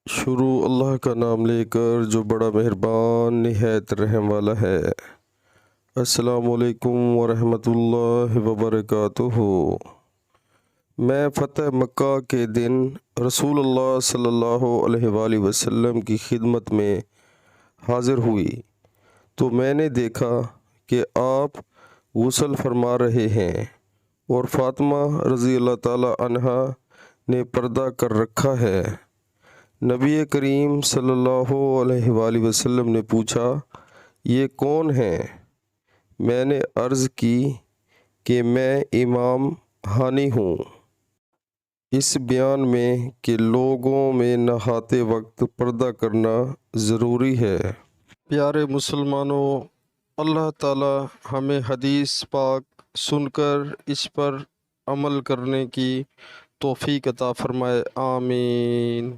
शुरू अल्लाह का नाम लेकर जो बड़ा मेहरबान निहायत रहम वाला है। अस्सलामुअलैकुम वरहमतुल्लाहि वबरकातुहू। मैं फ़तह मक्का के दिन रसूलुल्लाह सल्लल्लाहु अलैहि वसल्लम की खिदमत में हाज़िर हुई तो मैंने देखा कि आप गुस्ल फरमा रहे हैं और फ़ातिमा रज़ी अल्लाह ताला अन्हा ने पर्दा कर रखा है। नबी करीम सल्लल्लाहु अलैहि वसल्लम ने पूछा, ये कौन हैं? मैंने अर्ज़ की कि मैं इमाम हानी हूँ। इस बयान में कि लोगों में नहाते वक्त पर्दा करना ज़रूरी है। प्यारे मुसलमानों, अल्लाह ताला हमें हदीस पाक सुनकर इस पर अमल करने की तौफ़ीक अता फ़रमाए। आमीन।